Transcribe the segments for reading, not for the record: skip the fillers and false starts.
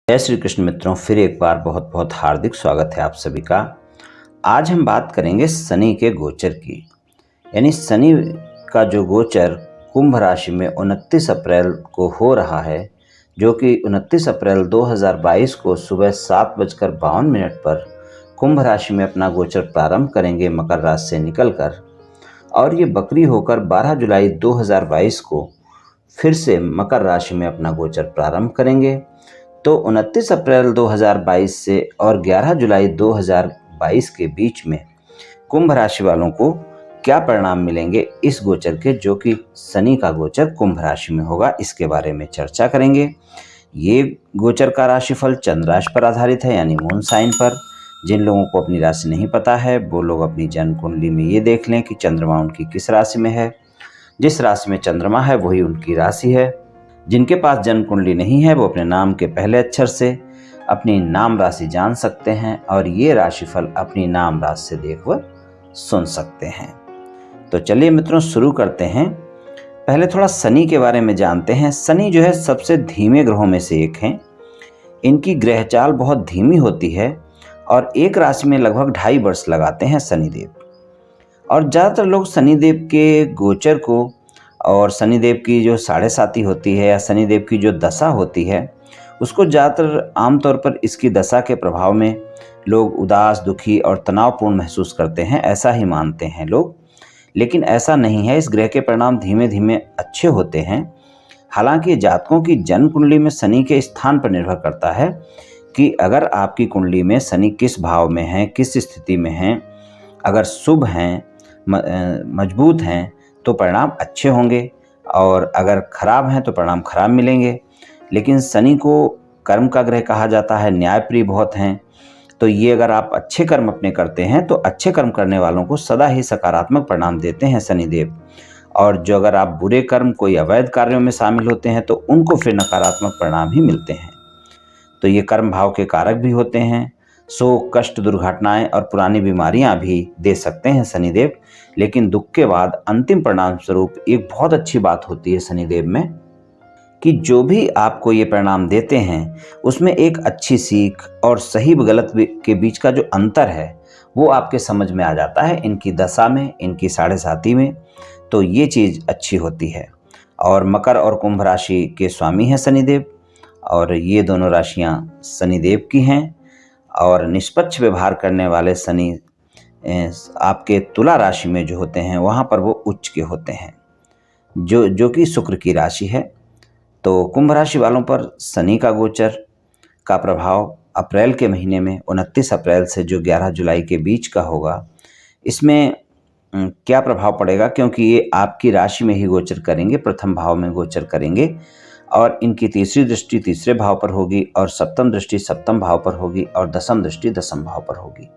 जय श्री कृष्ण मित्रों, फिर एक बार बहुत बहुत हार्दिक स्वागत है आप सभी का। आज हम बात करेंगे शनि के गोचर की। यानी शनि का जो गोचर कुंभ राशि में 29 अप्रैल को हो रहा है, जो कि 29 अप्रैल 2022 को सुबह 7:52 पर कुंभ राशि में अपना गोचर प्रारंभ करेंगे मकर राशि से निकलकर, और ये बकरी होकर 12 जुलाई 2022 को फिर से मकर राशि में अपना गोचर प्रारंभ करेंगे। तो 29 अप्रैल 2022 से और 11 जुलाई 2022 के बीच में कुंभ राशि वालों को क्या परिणाम मिलेंगे इस गोचर के, जो कि शनि का गोचर कुंभ राशि में होगा, इसके बारे में चर्चा करेंगे। ये गोचर का राशिफल चंद्र राशि पर आधारित है, यानी मून साइन पर। जिन लोगों को अपनी राशि नहीं पता है वो लोग अपनी जन्म कुंडली में ये देख लें कि चंद्रमा उनकी किस राशि में है। जिस राशि में चंद्रमा है वही उनकी राशि है। जिनके पास जन्म कुंडली नहीं है वो अपने नाम के पहले अक्षर से अपनी नाम राशि जान सकते हैं और ये राशिफल अपनी नाम राशि से देखकर सुन सकते हैं। तो चलिए मित्रों, शुरू करते हैं। पहले थोड़ा शनि के बारे में जानते हैं। शनि जो है सबसे धीमे ग्रहों में से एक हैं। इनकी ग्रह चाल बहुत धीमी होती है और एक राशि में लगभग 2.5 वर्ष लगाते हैं शनिदेव। और ज़्यादातर लोग शनिदेव के गोचर को और शनिदेव की जो साढ़े साती होती है या शनिदेव की जो दशा होती है उसको ज़्यादातर आमतौर पर इसकी दशा के प्रभाव में लोग उदास, दुखी और तनावपूर्ण महसूस करते हैं, ऐसा ही मानते हैं लोग। लेकिन ऐसा नहीं है। इस ग्रह के परिणाम धीमे धीमे अच्छे होते हैं। हालांकि जातकों की जन्म कुंडली में शनि के स्थान पर निर्भर करता है कि अगर आपकी कुंडली में शनि किस भाव में है, किस स्थिति में है। अगर शुभ हैं, मजबूत हैं तो परिणाम अच्छे होंगे, और अगर खराब हैं तो परिणाम खराब मिलेंगे। लेकिन शनि को कर्म का ग्रह कहा जाता है, न्यायप्रिय बहुत हैं। तो ये अगर आप अच्छे कर्म अपने करते हैं तो अच्छे कर्म करने वालों को सदा ही सकारात्मक परिणाम देते हैं शनिदेव। और जो अगर आप बुरे कर्म, कोई अवैध कार्यों में शामिल होते हैं तो उनको फिर नकारात्मक परिणाम ही मिलते हैं। तो ये कर्म भाव के कारक भी होते हैं। शोक, कष्ट, दुर्घटनाएं और पुरानी बीमारियां भी दे सकते हैं शनिदेव। लेकिन दुख के बाद अंतिम परिणाम स्वरूप एक बहुत अच्छी बात होती है शनिदेव में कि जो भी आपको ये परिणाम देते हैं उसमें एक अच्छी सीख और सही गलत के बीच का जो अंतर है वो आपके समझ में आ जाता है इनकी दशा में, इनकी साढ़े साती में। तो ये चीज़ अच्छी होती है। और मकर और कुंभ राशि के स्वामी हैं शनिदेव, और ये दोनों राशियाँ शनिदेव की हैं। और निष्पक्ष व्यवहार करने वाले शनि आपके तुला राशि में जो होते हैं वहाँ पर वो उच्च के होते हैं, जो कि शुक्र की राशि है। तो कुंभ राशि वालों पर शनि का गोचर का प्रभाव अप्रैल के महीने में 29 अप्रैल से जो 11 जुलाई के बीच का होगा, इसमें क्या प्रभाव पड़ेगा, क्योंकि ये आपकी राशि में ही गोचर करेंगे, प्रथम भाव में गोचर करेंगे। और इनकी तीसरी दृष्टि तीसरे भाव पर होगी, और सप्तम दृष्टि सप्तम भाव पर होगी, और दसम दृष्टि दसम भाव पर होगी।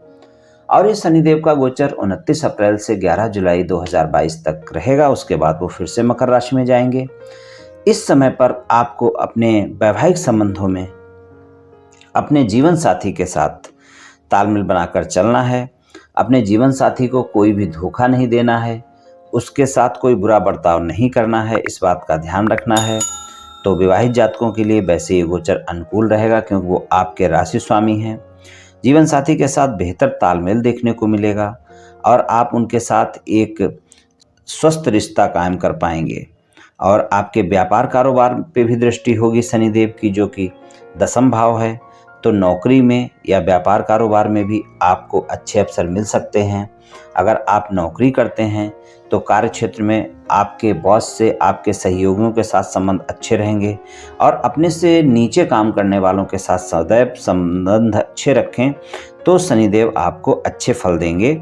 और ये शनिदेव का गोचर 29 अप्रैल से 11 जुलाई 2022 तक रहेगा। उसके बाद वो फिर से मकर राशि में जाएंगे। इस समय पर आपको अपने वैवाहिक संबंधों में अपने जीवन साथी के साथ तालमेल बनाकर चलना है। अपने जीवन साथी को कोई भी धोखा नहीं देना है, उसके साथ कोई बुरा बर्ताव नहीं करना है, इस बात का ध्यान रखना है। तो विवाहित जातकों के लिए वैसे ये गोचर अनुकूल रहेगा, क्योंकि वो आपके राशि स्वामी हैं। जीवन साथी के साथ बेहतर तालमेल देखने को मिलेगा और आप उनके साथ एक स्वस्थ रिश्ता कायम कर पाएंगे। और आपके व्यापार कारोबार पे भी दृष्टि होगी शनिदेव की, जो कि दसम भाव है। तो नौकरी में या व्यापार कारोबार में भी आपको अच्छे अवसर मिल सकते हैं। अगर आप नौकरी करते हैं तो कार्य क्षेत्र में आपके बॉस से, आपके सहयोगियों के साथ संबंध अच्छे रहेंगे। और अपने से नीचे काम करने वालों के साथ सदैव संबंध अच्छे रखें तो शनिदेव आपको अच्छे फल देंगे।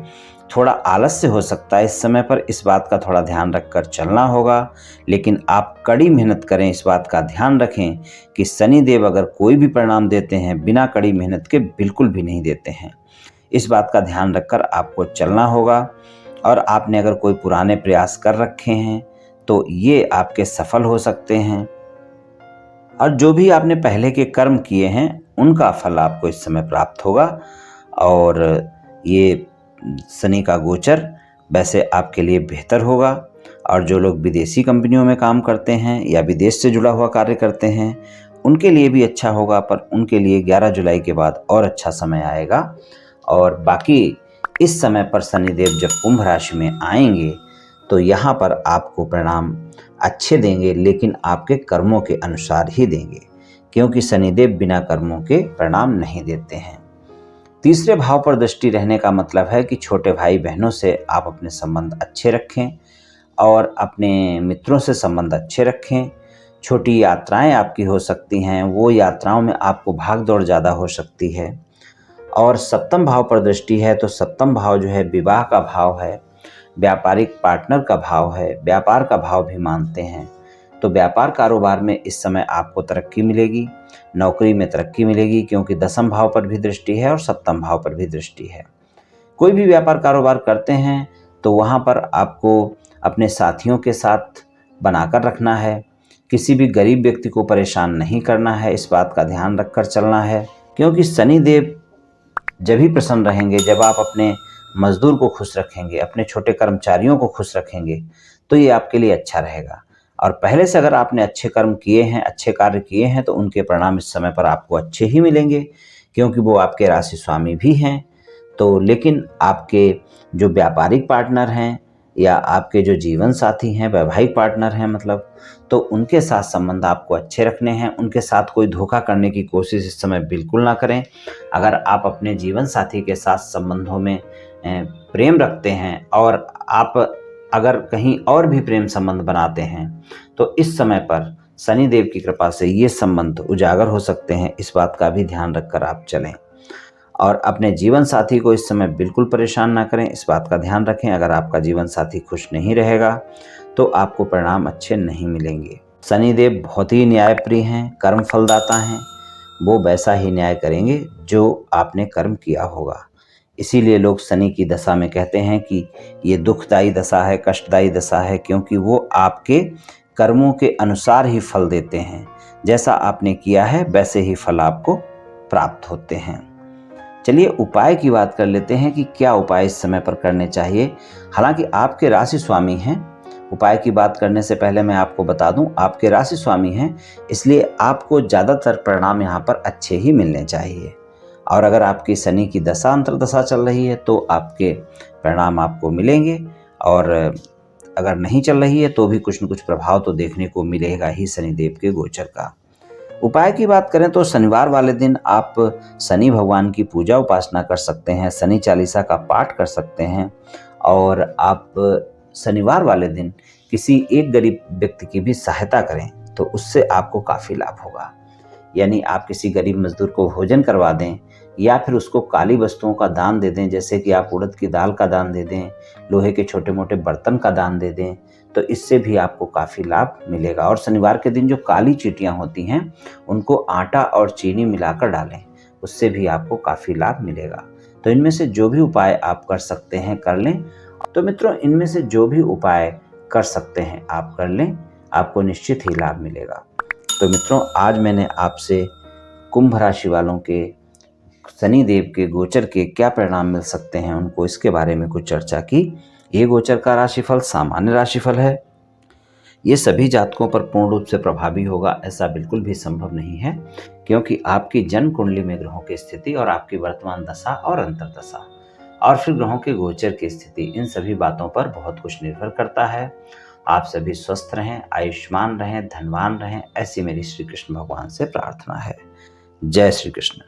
थोड़ा आलस्य हो सकता है इस समय पर, इस बात का थोड़ा ध्यान रखकर चलना होगा। लेकिन आप कड़ी मेहनत करें, इस बात का ध्यान रखें कि शनिदेव अगर कोई भी परिणाम देते हैं बिना कड़ी मेहनत के बिल्कुल भी नहीं देते हैं। इस बात का ध्यान रखकर आपको चलना होगा। और आपने अगर कोई पुराने प्रयास कर रखे हैं तो ये आपके सफल हो सकते हैं। और जो भी आपने पहले के कर्म किए हैं उनका फल आपको इस समय प्राप्त होगा। और ये शनि का गोचर वैसे आपके लिए बेहतर होगा। और जो लोग विदेशी कंपनियों में काम करते हैं या विदेश से जुड़ा हुआ कार्य करते हैं उनके लिए भी अच्छा होगा, पर उनके लिए 11 जुलाई के बाद और अच्छा समय आएगा। और बाकी इस समय पर शनिदेव जब कुंभ राशि में आएंगे तो यहाँ पर आपको परिणाम अच्छे देंगे, लेकिन आपके कर्मों के अनुसार ही देंगे, क्योंकि शनिदेव बिना कर्मों के परिणाम नहीं देते हैं। तीसरे भाव पर दृष्टि रहने का मतलब है कि छोटे भाई बहनों से आप अपने संबंध अच्छे रखें और अपने मित्रों से संबंध अच्छे रखें। छोटी यात्राएं आपकी हो सकती हैं, वो यात्राओं में आपको भाग दौड़ ज़्यादा हो सकती है। और सप्तम भाव पर दृष्टि है तो सप्तम भाव जो है विवाह का भाव है, व्यापारिक पार्टनर का भाव है, व्यापार का भाव भी मानते हैं। तो व्यापार कारोबार में इस समय आपको तरक्की मिलेगी, नौकरी में तरक्की मिलेगी, क्योंकि दसम भाव पर भी दृष्टि है और सप्तम भाव पर भी दृष्टि है। कोई भी व्यापार कारोबार करते हैं तो वहाँ पर आपको अपने साथियों के साथ बनाकर रखना है, किसी भी गरीब व्यक्ति को परेशान नहीं करना है, इस बात का ध्यान रखकर चलना है। क्योंकि शनिदेव जब भी प्रसन्न रहेंगे जब आप अपने मजदूर को खुश रखेंगे, अपने छोटे कर्मचारियों को खुश रखेंगे, तो ये आपके लिए अच्छा रहेगा। और पहले से अगर आपने अच्छे कर्म किए हैं, अच्छे कार्य किए हैं, तो उनके परिणाम इस समय पर आपको अच्छे ही मिलेंगे, क्योंकि वो आपके राशि स्वामी भी हैं। तो लेकिन आपके जो व्यापारिक पार्टनर हैं या आपके जो जीवन साथी हैं, वैवाहिक पार्टनर हैं मतलब, तो उनके साथ संबंध आपको अच्छे रखने हैं। उनके साथ कोई धोखा करने की कोशिश इस समय बिल्कुल ना करें। अगर आप अपने जीवन साथी के साथ संबंधों में प्रेम रखते हैं और आप अगर कहीं और भी प्रेम संबंध बनाते हैं, तो इस समय पर शनिदेव की कृपा से ये संबंध उजागर हो सकते हैं। इस बात का भी ध्यान रखकर आप चलें और अपने जीवन साथी को इस समय बिल्कुल परेशान ना करें, इस बात का ध्यान रखें। अगर आपका जीवन साथी खुश नहीं रहेगा तो आपको परिणाम अच्छे नहीं मिलेंगे। शनिदेव बहुत ही न्यायप्रिय हैं, कर्म फलदाता हैं, वो वैसा ही न्याय करेंगे जो आपने कर्म किया होगा। इसीलिए लोग शनि की दशा में कहते हैं कि ये दुखदायी दशा है, कष्टदायी दशा है, क्योंकि वो आपके कर्मों के अनुसार ही फल देते हैं। जैसा आपने किया है वैसे ही फल आपको प्राप्त होते हैं। चलिए उपाय की बात कर लेते हैं कि क्या उपाय इस समय पर करने चाहिए। हालांकि आपके राशि स्वामी हैं, उपाय की बात करने से पहले मैं आपको बता दूं, आपके राशि स्वामी हैं, इसलिए आपको ज़्यादातर परिणाम यहाँ पर अच्छे ही मिलने चाहिए। और अगर आपकी शनि की दशा अंतर्दशा चल रही है तो आपके परिणाम आपको मिलेंगे, और अगर नहीं चल रही है तो भी कुछ न कुछ प्रभाव तो देखने को मिलेगा ही शनिदेव के गोचर का। उपाय की बात करें तो शनिवार वाले दिन आप शनि भगवान की पूजा उपासना कर सकते हैं, शनि चालीसा का पाठ कर सकते हैं, और आप शनिवार वाले दिन किसी एक गरीब व्यक्ति की भी सहायता करें तो उससे आपको काफ़ी लाभ होगा। यानी आप किसी गरीब मजदूर को भोजन करवा दें या फिर उसको काली वस्तुओं का दान दे दें, जैसे कि आप उड़द की दाल का दान दे दें, लोहे के छोटे मोटे बर्तन का दान दे दें, तो इससे भी आपको काफ़ी लाभ मिलेगा। और शनिवार के दिन जो काली चींटियाँ होती हैं उनको आटा और चीनी मिलाकर डालें, उससे भी आपको काफ़ी लाभ मिलेगा। तो इनमें से जो भी उपाय आप कर सकते हैं कर लें। तो मित्रों, इनमें से जो भी उपाय कर सकते हैं आप कर लें, आपको निश्चित ही लाभ मिलेगा। तो मित्रों, आज मैंने आपसे कुंभ राशि वालों के शनिदेव के गोचर के क्या परिणाम मिल सकते हैं उनको, इसके बारे में कुछ चर्चा की। ये गोचर का राशिफल सामान्य राशिफल है, ये सभी जातकों पर पूर्ण रूप से प्रभावी होगा ऐसा बिल्कुल भी संभव नहीं है, क्योंकि आपकी जन्म कुंडली में ग्रहों की स्थिति और आपकी वर्तमान दशा और अंतर्दशा और फिर ग्रहों के गोचर की स्थिति, इन सभी बातों पर बहुत कुछ निर्भर करता है। आप सभी स्वस्थ रहें, आयुष्मान रहें, धनवान रहें, ऐसी मेरी श्री कृष्ण भगवान से प्रार्थना है। जय श्री कृष्ण।